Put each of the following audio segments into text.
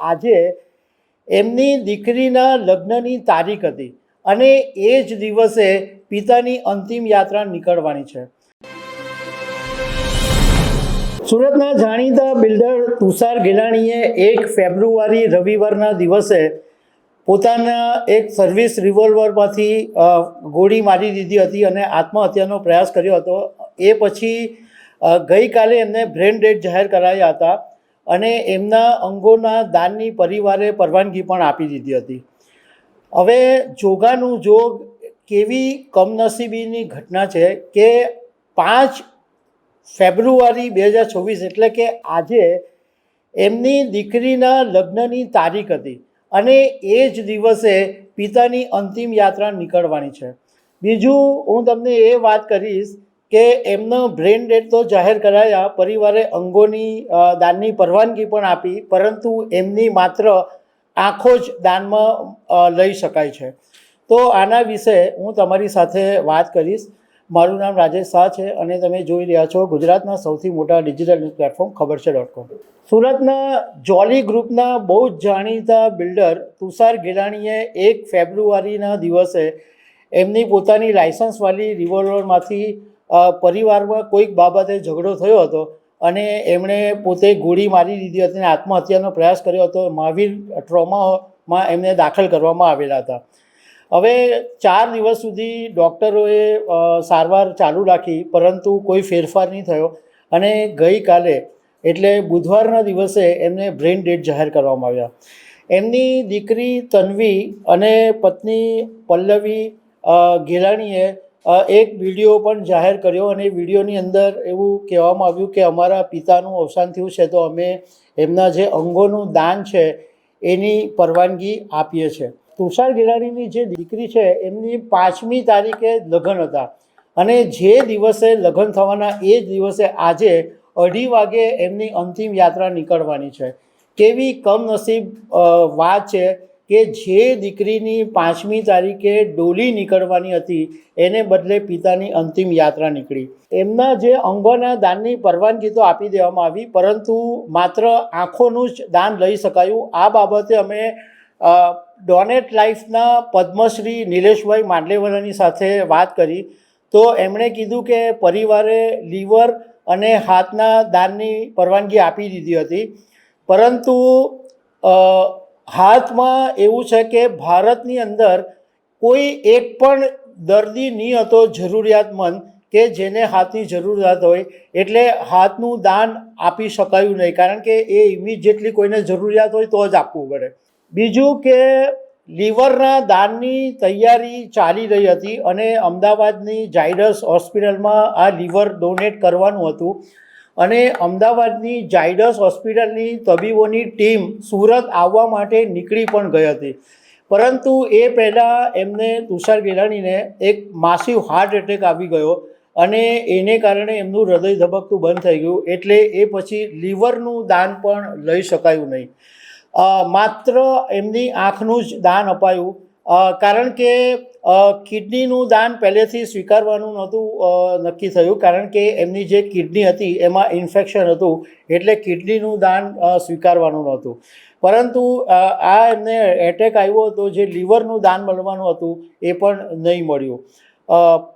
આજે એમની દીકરીના લગ્નની તારીખ હતી અને એ જ દિવસે પિતાની અંતિમ યાત્રા નીકળવાની છે। સુરતના જાણીતા બિલ્ડર તુષાર ગેલાણીએ 1 ફેબ્રુઆરી રવિવારના દિવસે પોતાના એક સર્વિસ રિવોલ્વરમાંથી ગોળી મારી દીધી હતી અને આત્મહત્યાનો પ્રયાસ કર્યો હતો। એ પછી ગઈકાલે એમને બ્રેન ડેડ જાહેર કરાયા હતા અને એમના અંગોના દાનની પરિવારે પરવાનગી પણ આપી દીધી હતી। હવે જોગાનું જોગ કેવી કમનસીબીની ઘટના છે કે 5 ફેબ્રુઆરી 2024 એટલે કે આજે એમની દીકરીના લગ્નની તારીખ હતી અને એ જ દિવસે પિતાની અંતિમ યાત્રા નીકળવાની છે। બીજું હું તમને એ વાત કરીશ કે એમનો બ્રેન ડેડ તો જાહેર કરાયા, પરિવારે અંગોની દાનની પરવાનગી પણ આપી, પરંતુ એમની માત્ર આંખો જ દાનમાં લઈ શકાય છે। તો આના વિશે હું તમારી સાથે વાત કરીશ। મારું નામ રાજેશ શાહ છે અને તમે જોઈ રહ્યા છો ગુજરાતના સૌથી મોટા ડિજિટલ ન્યૂઝ પ્લેટફોર્મ ખબરછે.com। સુરતના જોલી ગ્રુપના બહુ જ જાણીતા બિલ્ડર તુષાર ગેલાણીએ 1 ફેબ્રુઆરીના દિવસે એમની પોતાની લાયસન્સવાળી રિવોલ્વરમાંથી પરિવારમાં કોઈક બાબતે ઝઘડો થયો હતો અને એમણે પોતે ગોળી મારી દીધી હતી અને આત્મહત્યાનો પ્રયાસ કર્યો હતો। મહાવીર ટ્રોમામાં એમને દાખલ કરવામાં આવેલા હતા। હવે 4 દિવસ સુધી ડૉક્ટરોએ સારવાર ચાલુ રાખી, પરંતુ કોઈ ફેરફાર નહીં થયો અને ગઈકાલે એટલે બુધવારના દિવસે એમને બ્રેન ડેડ જાહેર કરવામાં આવ્યા। એમની દીકરી તન્વી અને પત્ની પલ્લવી ગેલાણીએ એક વિડીયો પણ જાહેર કર્યો અને વિડીયોની અંદર એવું કહેવામાં આવ્યું કે અમારા પિતાનું અવસાન થયું છે તો અમે એમના જે અંગોનું દાન છે એની પરવાનગી આપીએ છીએ। તુષાર ગેલાણીની જે દીકરી છે એમની 5મી તારીખે લગ્ન હતા અને જે દિવસે લગ્ન થવાના એ જ દિવસે આજે 2:30 વાગે એમની અંતિમ યાત્રા નીકળવાની છે। કેવી કમનસીબ વાત છે કે જે દીકરીની 5મી તારીખે ડોલી નીકળવાની હતી એને બદલે પિતાની અંતિમ યાત્રા નીકળી। એમના જે અંગોના દાનની પરવાનગી તો આપી દેવામાં આવી, પરંતુ માત્ર આંખોનું જ દાન લઈ શકાયું। આ બાબતે અમે ડોનેટ લાઈફના પદ્મશ્રી નિલેશભાઈ માંડલેવાલાની સાથે વાત કરી તો એમણે કીધું કે પરિવારે લીવર અને હાથના દાનની પરવાનગી આપી દીધી હતી, પરંતુ હાથમાં એવું છે કે ભારતની અંદર કોઈ એક પણ દર્દી નહીં હતો જરૂરિયાતમંદ કે જેને હાથની જરૂરિયાત હોય, એટલે હાથનું દાન આપી શકાયું નહીં, કારણ કે એ ઇમિડિયેટલી કોઈને જરૂરિયાત હોય તો જ આપવું પડે। બીજું કે લીવરના દાનની તૈયારી ચાલી રહી હતી અને અમદાવાદની ઝાયડસ હોસ્પિટલમાં આ લીવર ડોનેટ કરવાનું હતું અને અમદાવાદની ઝાયડસ હોસ્પિટલની તબીબોની ટીમ સુરત આવવા માટે નીકળી પણ ગઈ હતી, પરંતુ એ પહેલાં એમને તુષાર ગેલાણીને એક માસિવ હાર્ટ એટેક આવી ગયો અને એને કારણે એમનું હૃદય ધબકતું બંધ થઈ ગયું, એટલે એ પછી લીવરનું દાન પણ લઈ શકાયું નહીં। માત્ર એમની આંખનું જ દાન અપાયું, કારણ કે કિડનીનું દાન પહેલેથી સ્વીકારવાનું નહોતું નક્કી થયું, કારણ કે એમની જે કિડની હતી એમાં ઇન્ફેક્શન હતું, એટલે કિડનીનું દાન સ્વીકારવાનું નહોતું, પરંતુ આ એમને એટેક આવ્યો હતો, જે લીવરનું દાન મળવાનું હતું એ પણ નહીં મળ્યું।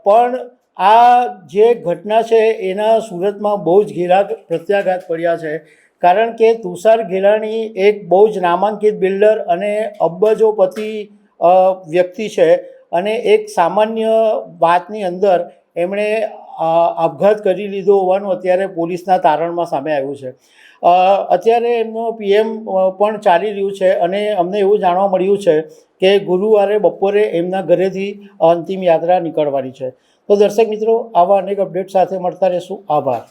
પણ આ જે ઘટના છે એના સુરતમાં બહુ જ ઘેરા પ્રત્યાઘાત પડ્યા છે, કારણ કે તુષાર ગેલાણી એક બહુ જ નામાંકિત બિલ્ડર અને અબજોપતિ વ્યક્તિ છે અને એક સામાન્ય વાતની અંદર એમણે આપઘાત કરી લીધો હોવાનું અત્યારે પોલીસના તારણમાં સામે આવ્યું છે। અત્યારે એમનો PM પણ ચાલી રહ્યું છે અને અમને એવું જાણવા મળ્યું છે કે ગુરુવારે બપોરે એમના ઘરેથી અંતિમ યાત્રા નીકળવાની છે। તો દર્શક મિત્રો, આવા અનેક અપડેટ સાથે મળતા રહેશું। આભાર।